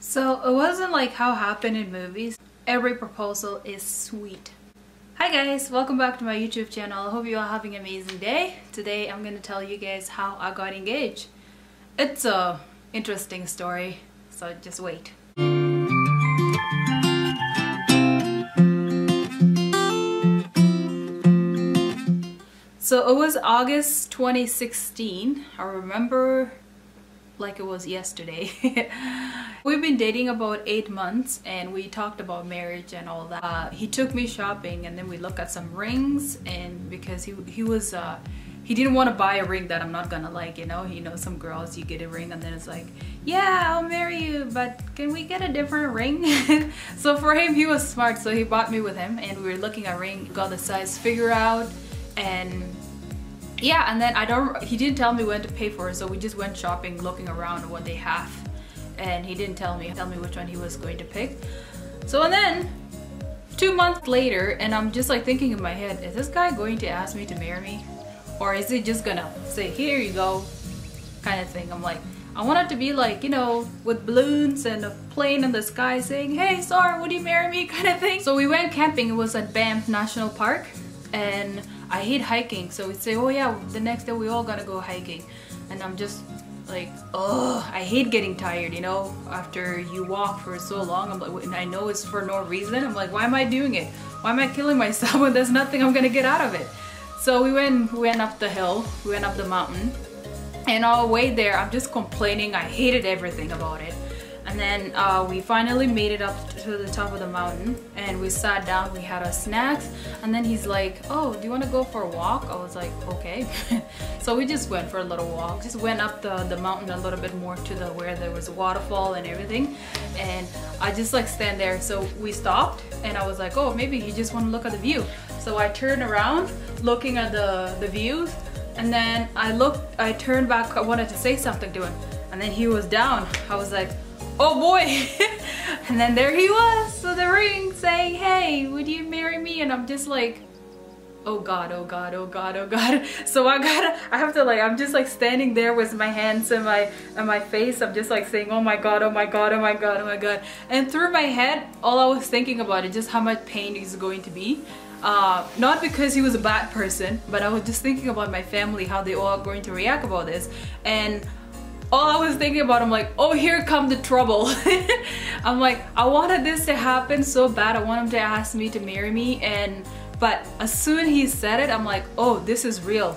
So it wasn't like how happened in movies. Every proposal is sweet. Hi guys, welcome back to my YouTube channel. I hope you are having an amazing day. Today I'm gonna tell you guys how I got engaged. It's a interesting story, so just wait. So it was August 2016. I remember like it was yesterday. We've been dating about 8 months and we talked about marriage and all that. He took me shopping and then we looked at some rings, and because he didn't want to buy a ring that I'm not gonna like, you know some girls, you get a ring and then it's like, yeah, I'll marry you, but can we get a different ring? So for him, he was smart, so he bought me with him and we were looking at ring, got the size figure out, and yeah, and then he didn't tell me when to pay for it, so we just went shopping, looking around what they have, and he didn't tell me which one he was going to pick. So and then 2 months later, and I'm just like thinking in my head, is this guy going to ask me to marry me, or is he just gonna say here you go kind of thing? I'm like, I want it to be like, with balloons and a plane in the sky saying, hey sorry, would you marry me, kind of thing. So we went camping. It was at Banff National Park, and I hate hiking, so we'd say, oh yeah, the next day we all gotta go hiking, and I'm just like, oh, I hate getting tired, after you walk for so long. I'm like, and I know it's for no reason. I'm like, why am I doing it? Why am I killing myself when there's nothing I'm gonna get out of it? So we went up the hill, we went up the mountain, and all the way there I'm just complaining. I hated everything about it. And then we finally made it up to the top of the mountain, and we sat down, we had our snacks, and then he's like, oh, do you want to go for a walk? I was like, okay. So we just went for a little walk, just went up the mountain a little bit more to where there was a waterfall and everything, and I just like stand there. So we stopped and I was like, oh, maybe you just want to look at the view. So I turned around looking at the views, and then I turned back, I wanted to say something to him, and then he was down. I was like, oh boy. And then there he was with the ring saying, hey, would you marry me? And I'm just like, oh god, oh god, oh god, oh god. So I'm just like standing there with my hands in my face. I'm just like saying, oh my god, oh my god, oh my god, oh my god. And through my head, all I was thinking about is just how much pain he's going to be. Not because he was a bad person, but I was just thinking about my family, how they all are going to react about this. And all I was thinking about, I'm like, oh, here come the trouble. I'm like, I wanted this to happen so bad. I want him to ask me to marry me, but as soon as he said it, I'm like, oh, this is real.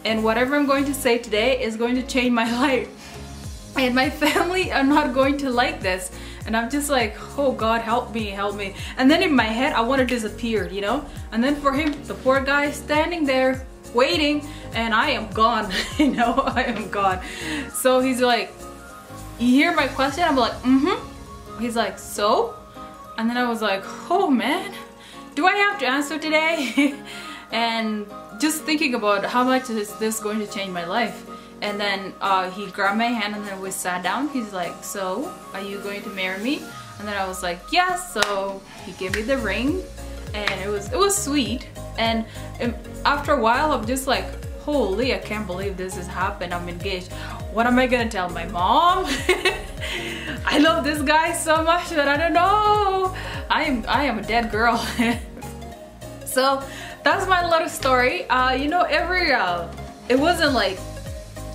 And whatever I'm going to say today is going to change my life. And my family are not going to like this. And I'm just like, oh God, help me, help me. And then in my head, I want to disappear, And then for him, the poor guy standing there waiting, and I am gone. I am gone. So he's like, you hear my question? I'm like, mm-hmm. He's like, so? And then I was like, oh man, do I have to answer today? And just thinking about how much is this going to change my life. And then he grabbed my hand and then we sat down. He's like, so are you going to marry me? And then I was like, yes. So he gave me the ring, and it was sweet. And after a while, I'm just like, holy, I can't believe this has happened. I'm engaged. What am I gonna tell my mom? I love this guy so much that I don't know. I am a dead girl. So that's my little story. It wasn't like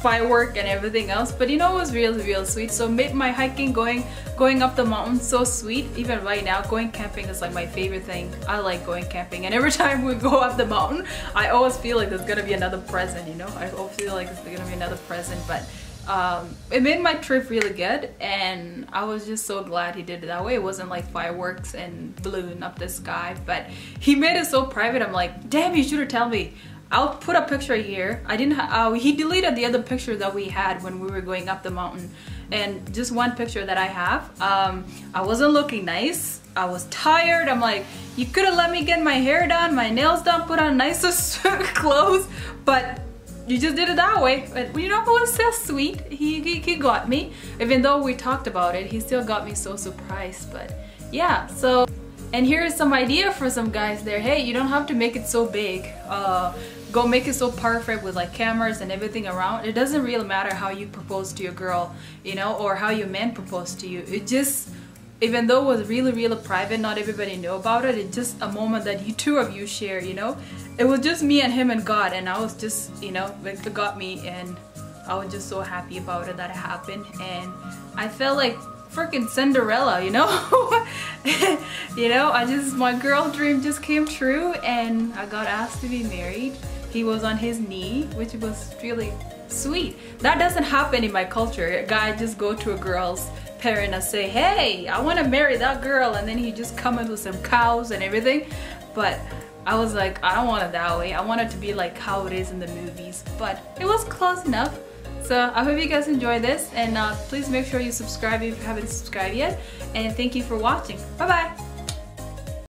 firework and everything else, but it was real sweet. So made my hiking, going up the mountain so sweet. Even right now, going camping is like my favorite thing. I like going camping, and every time we go up the mountain, I always feel like there's gonna be another present, I always feel like there's gonna be another present. But it made my trip really good, and I was just so glad he did it that way. It wasn't like fireworks and balloon up the sky, but he made it so private. I'm like, damn, you should have told me. I'll put a picture here. He deleted the other picture that we had when we were going up the mountain, and just one picture that I have. I wasn't looking nice. I was tired. I'm like, you could have let me get my hair done, my nails done, put on nicer clothes, but you just did it that way. But it was so sweet. He got me. Even though we talked about it, he still got me so surprised. But yeah, so And here is some idea for some guys there. Hey, you don't have to make it so big. Go make it so perfect with like cameras and everything around. It doesn't really matter how you propose to your girl, you know, or how your man proposed to you. It just, even though it was really private, not everybody knew about it. It's just a moment that you two of you share, you know. It was just me and him and God, and I was just, you know, it got me, and I was just so happy about it that it happened, and I felt like freaking Cinderella, you know. You know, my girl dream just came true, and I got asked to be married. He was on his knee, which was really sweet. That doesn't happen in my culture. A guy just go to a girl's parent and say, hey, I want to marry that girl, and then he just come in with some cows and everything. But I was like, I don't want it that way. I want it to be like how it is in the movies. But it was close enough. So I hope you guys enjoy this, and please make sure you subscribe if you haven't subscribed yet. And thank you for watching. Bye bye.